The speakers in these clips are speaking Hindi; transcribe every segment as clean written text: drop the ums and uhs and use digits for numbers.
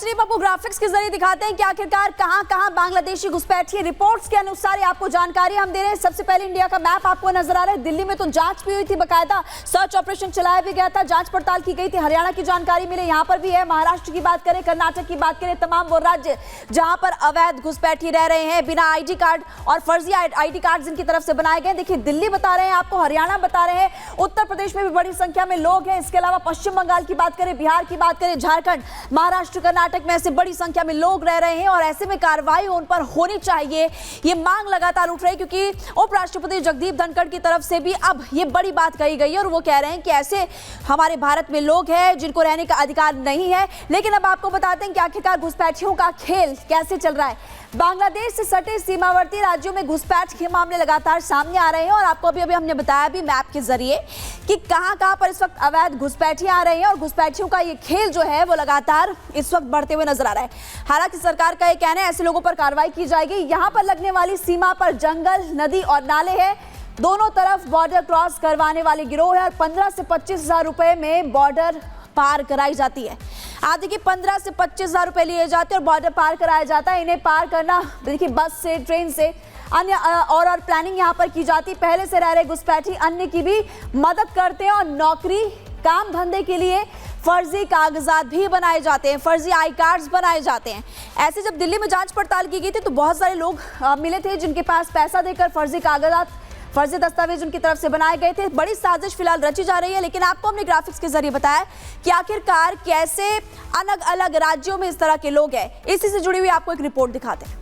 चलिए आपको ग्राफिक्स के जरिए दिखाते हैं कि आखिरकार कहां बांग्लादेशी घुसपैठिए। रिपोर्ट्स के अनुसार आपको जानकारी हम दे रहे हैं। सबसे पहले इंडिया का मैप आपको नजर आ रहा है। दिल्ली में तो जांच भी हुई थी, बकायदा सर्च ऑपरेशन चलाया भी गया था, जांच पड़ताल की गई थी। हरियाणा की जानकारी मिले, यहाँ पर भी है। महाराष्ट्र की बात करें, कर्नाटक की बात करें, तमाम वो राज्य जहां पर अवैध घुसपैठिए रह रहे हैं बिना आईडी कार्ड और फर्जी आईडी कार्ड जिनकी तरफ से बनाए गए। देखिए दिल्ली बता रहे हैं आपको, हरियाणा बता रहे हैं, उत्तर प्रदेश में भी बड़ी संख्या में लोग हैं। इसके अलावा पश्चिम बंगाल की बात करें, बिहार की बात करें, झारखंड, महाराष्ट्र, कर्नाटक में ऐसे बड़ी संख्या में लोग रह रहे हैं और ऐसे में कार्रवाई उन पर होनी चाहिए। ये मांग लगातार उठ रही है क्योंकि उपराष्ट्रपति जगदीप धनखड़ की तरफ से भी अब ये बड़ी बात कही गई है और वो कह रहे हैं कि ऐसे हमारे भारत में लोग हैं जिनको रहने का अधिकार नहीं है। लेकिन अब आपको बताते हैं कि आखिरकार घुसपैठियों का खेल कैसे चल रहा है। बांग्लादेश से सटे सीमावर्ती राज्यों में घुसपैठ के मामले लगातार सामने आ रहे हैं और आपको अभी हमने बताया भी मैप के जरिए कि कहां पर इस वक्त अवैध घुसपैठिए आ रहे हैं और घुसपैठियों का ये खेल जो है वो लगातार इस वक्त बढ़ते हुए नजर आ रहा है। हालांकि सरकार का ये कहना है ऐसे लोगों पर कार्रवाई की जाएगी। यहां पर लगने वाली सीमा पर जंगल, नदी और नाले हैं। दोनों तरफ बॉर्डर क्रॉस करवाने वाले गिरोह है और 15 से 25 हजार रुपए में बॉर्डर पार कराई जाती है। आप देखिए 15 से 25 हजार रुपए लिए जाते हैं और बॉर्डर पार कराया जाता है। इन्हें पार करना देखिए बस से, ट्रेन से, अन्य और प्लानिंग यहाँ पर की जाती है। पहले से रह रहे घुसपैठी अन्य की भी मदद करते हैं और नौकरी, काम धंधे के लिए फर्जी कागजात भी बनाए जाते हैं, फर्जी आई कार्ड्स बनाए जाते हैं। ऐसे जब दिल्ली में जांच पड़ताल की गई थी तो बहुत सारे लोग मिले थे जिनके पास पैसा देकर फर्जी कागजात, फर्जी दस्तावेज उनकी तरफ से बनाए गए थे। बड़ी साजिश फिलहाल रची जा रही है, लेकिन आपको हमने ग्राफिक्स के जरिए बताया कि आखिरकार कैसे अलग अलग राज्यों में इस तरह के लोग हैं। इसी से जुड़ी हुई आपको एक रिपोर्ट दिखाते हैं।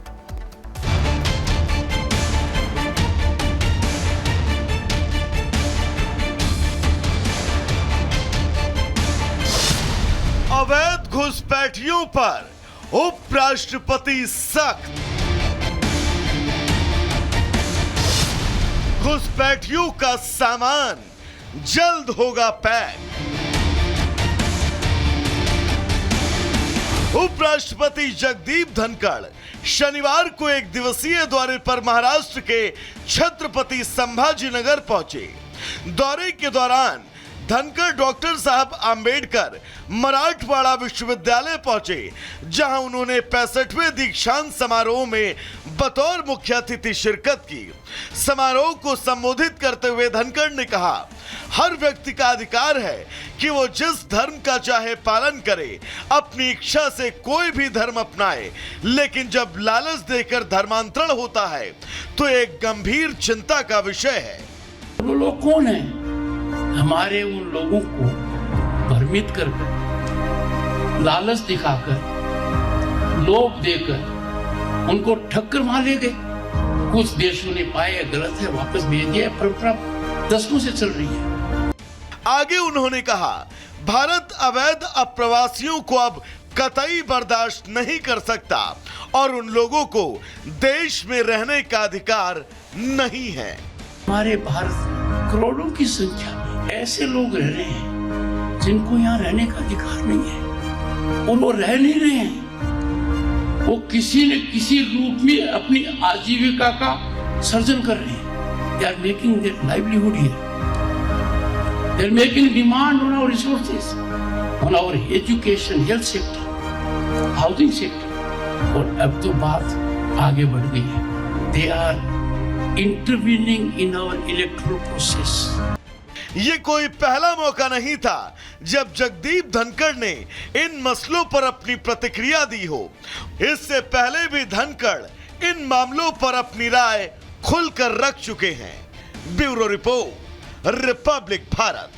अवैध घुसपैठियों पर उपराष्ट्रपति सख्त। घुसपैठियों का सामान जल्द होगा पैक। उपराष्ट्रपति जगदीप धनखड़ शनिवार को एक दिवसीय दौरे पर महाराष्ट्र के छत्रपति संभाजीनगर पहुंचे। दौरे के दौरान धनखड़ डॉक्टर साहब आंबेडकर मराठवाड़ा विश्वविद्यालय पहुंचे, जहां उन्होंने 65वें दीक्षांत समारोह में बतौर मुख्य अतिथि शिरकत की। समारोह को संबोधित करते हुए धनखड़ ने कहा, हर व्यक्ति का अधिकार है कि वो जिस धर्म का चाहे पालन करे, अपनी इच्छा से कोई भी धर्म अपनाए, लेकिन जब लालच देकर धर्मांतरण होता है तो एक गंभीर चिंता का विषय है। वो लोग कौन है? हमारे उन लोगों को भ्रमित कर, लालच दिखाकर, लोभ देकर उनको ठक्कर मार ले गए। कुछ देशों ने पाया गलत है, वापस भेज दिया। परंपरा दशकों से चल रही है। आगे उन्होंने कहा, भारत अवैध अप्रवासियों को अब कतई बर्दाश्त नहीं कर सकता और उन लोगों को देश में रहने का अधिकार नहीं है। हमारे भारत करोड़ों की संख्या में ऐसे लोग रह रहे हैं जिनको यहाँ रहने का अधिकार नहीं है और वो रह नहीं रहे हैं। वो किसी न किसी रूप में अपनी आजीविका का सर्जन कर रहे हैं। They are making their livelihood here. They are making demand on our resources, on our education, health sector, housing sector. और अब तो बात आगे बढ़ गई है। They are intervening in our electoral process. ये कोई पहला मौका नहीं था जब जगदीप धनखड़ ने इन मसलों पर अपनी प्रतिक्रिया दी हो। इससे पहले भी धनखड़ इन मामलों पर अपनी राय खुलकर रख चुके हैं। Bureau report, Republic Bharat.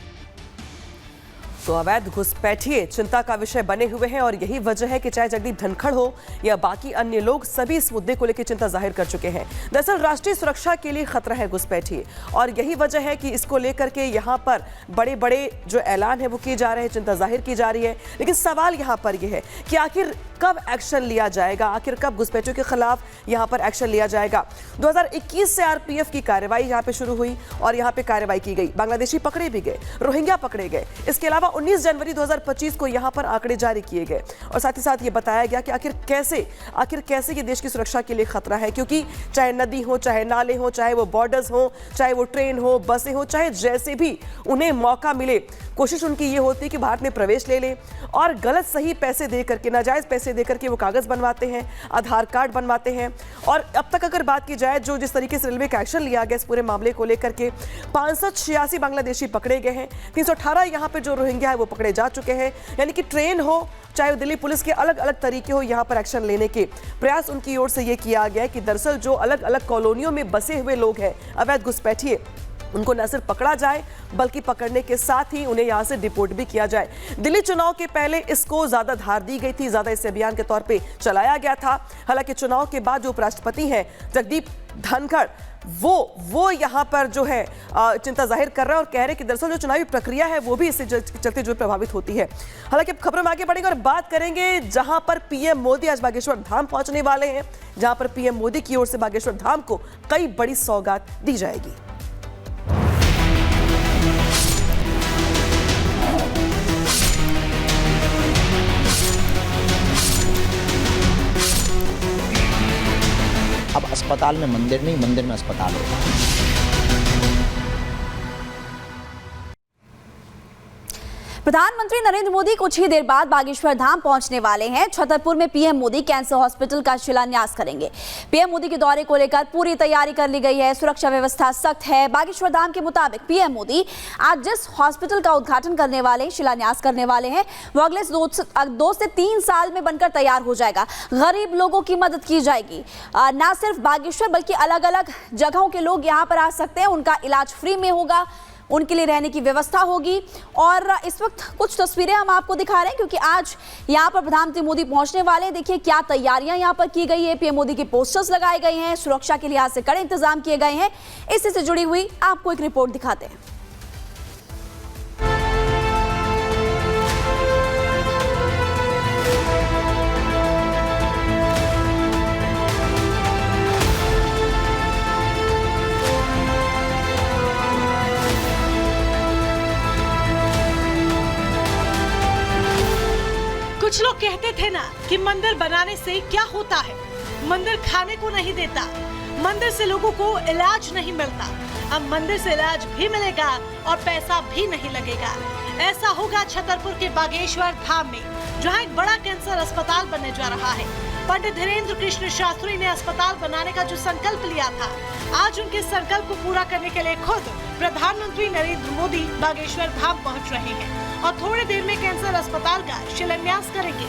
तो अवैध घुसपैठिए चिंता का विषय बने हुए हैं और यही वजह है कि चाहे जगदीप धनखड़ हो या बाकी अन्य लोग, सभी इस मुद्दे को लेकर चिंता जाहिर कर चुके हैं। दरअसल राष्ट्रीय सुरक्षा के लिए खतरा है घुसपैठिए और यही वजह है कि इसको लेकर के यहाँ पर बड़े बड़े जो ऐलान है वो किए जा रहे हैं, चिंता जाहिर की जा रही है। लेकिन सवाल यहाँ पर यह है कि आखिर कब एक्शन लिया जाएगा, आखिर कब घुसपैठियों के खिलाफ यहाँ पर एक्शन लिया जाएगा। 2021 से आरपीएफ की कार्रवाई यहाँ पे शुरू हुई और यहाँ पे कार्रवाई की गई। बांग्लादेशी पकड़े भी गए, रोहिंग्या पकड़े गए। इसके अलावा 19 जनवरी 2025 को यहां पर आंकड़े जारी किए गए और साथ ही साथ ये बताया गया कि आखिर कैसे ये देश की सुरक्षा के लिए खतरा है, क्योंकि चाहे नदी हो, चाहे नाले हो, चाहे वो बॉर्डर्स हो, चाहे वो ट्रेन हो, बसें हो, चाहे जैसे भी उन्हें मौका मिले, कोशिश उनकी ये होती है कि भारत में प्रवेश ले लें और गलत सही पैसे दे करके, नाजायज पैसे दे करके वो कागज बनवाते हैं, आधार कार्ड बनवाते हैं। और अब तक अगर बात की जाए जो जिस तरीके से रेलवे का एक्शन लिया गया इस पूरे मामले को लेकर के, 586 बांग्लादेशी पकड़े गए हैं, 318 यहाँ पे जो रोहिंग्या है वो पकड़े जा चुके हैं। यानी कि ट्रेन हो चाहे दिल्ली पुलिस के अलग अलग तरीके हो, यहाँ पर एक्शन लेने के प्रयास उनकी ओर से ये किया गया है कि दरअसल जो अलग अलग कॉलोनियों में बसे हुए लोग हैं, अवैध घुसपैठिए, उनको न सिर्फ पकड़ा जाए बल्कि पकड़ने के साथ ही उन्हें यहां से डिपोर्ट भी किया जाए। दिल्ली चुनाव के पहले इसको ज्यादा धार दी गई थी, ज्यादा इसे अभियान के तौर पे चलाया गया था। हालांकि चुनाव के बाद जो उपराष्ट्रपति हैं जगदीप धनखड़, वो यहां पर जो है चिंता जाहिर कर रहे हैं और कह रहे हैं कि दरअसल जो चुनावी प्रक्रिया है वो भी इससे चलते जो प्रभावित होती है। हालांकि अब खबरों में आगे बढ़ेंगे और बात करेंगे जहां पर पीएम मोदी आज बागेश्वर धाम पहुंचने वाले हैं, जहां पर पीएम मोदी की ओर से बागेश्वर धाम को कई बड़ी सौगात दी जाएगी। अब अस्पताल में मंदिर नहीं, मंदिर में अस्पताल होगा। प्रधानमंत्री नरेंद्र मोदी कुछ ही देर बाद बागेश्वर धाम पहुंचने वाले हैं। छतरपुर में पीएम मोदी कैंसर हॉस्पिटल का शिलान्यास करेंगे। पीएम मोदी के दौरे को लेकर पूरी तैयारी कर ली गई है, सुरक्षा व्यवस्था सख्त है। बागेश्वर धाम के मुताबिक पीएम मोदी आज जिस हॉस्पिटल का उद्घाटन करने वाले, शिलान्यास करने वाले हैं, वो अगले 2 से 3 साल में बनकर तैयार हो जाएगा। गरीब लोगों की मदद की जाएगी। न सिर्फ बागेश्वर बल्कि अलग अलग जगहों के लोग यहाँ पर आ सकते हैं, उनका इलाज फ्री में होगा, उनके लिए रहने की व्यवस्था होगी। और इस वक्त कुछ तस्वीरें हम आपको दिखा रहे हैं क्योंकि आज यहाँ पर प्रधानमंत्री मोदी पहुंचने वाले हैं। देखिए क्या तैयारियां यहाँ पर की गई है। पीएम मोदी के पोस्टर्स लगाए गए हैं, सुरक्षा के लिहाज से कड़े इंतजाम किए गए हैं। इसी से जुड़ी हुई आपको एक रिपोर्ट दिखाते हैं। कुछ लोग कहते थे ना कि मंदिर बनाने से क्या होता है, मंदिर खाने को नहीं देता, मंदिर से लोगों को इलाज नहीं मिलता। अब मंदिर से इलाज भी मिलेगा और पैसा भी नहीं लगेगा। ऐसा होगा छतरपुर के बागेश्वर धाम में, जहां एक बड़ा कैंसर अस्पताल बनने जा रहा है। पंडित धीरेन्द्र कृष्ण शास्त्री ने अस्पताल बनाने का जो संकल्प लिया था, आज उनके संकल्प को पूरा करने के लिए खुद प्रधानमंत्री नरेंद्र मोदी बागेश्वर धाम पहुंच रहे हैं और थोड़ी देर में कैंसर अस्पताल का शिलान्यास करेंगे।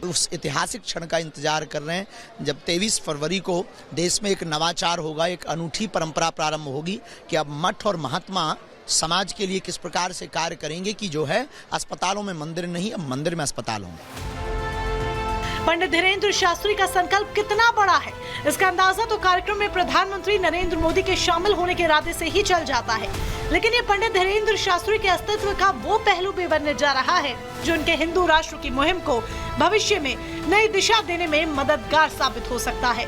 उस ऐतिहासिक क्षण का इंतजार कर रहे हैं जब 23 फरवरी को देश में एक नवाचार होगा, एक अनूठी परंपरा प्रारंभ होगी कि अब मठ और महात्मा समाज के लिए किस प्रकार से कार्य करेंगे कि जो है अस्पतालों में मंदिर नहीं, अब मंदिर में अस्पताल होंगे। पंडित धीरेन्द्र शास्त्री का संकल्प कितना बड़ा है, इसका अंदाजा तो कार्यक्रम में प्रधानमंत्री नरेंद्र मोदी के शामिल होने के इरादे से ही चल जाता है। लेकिन ये पंडित धीरेन्द्र शास्त्री के अस्तित्व का वो पहलू भी बनने जा रहा है जो उनके हिंदू राष्ट्र की मुहिम को भविष्य में नई दिशा देने में मददगार साबित हो सकता है।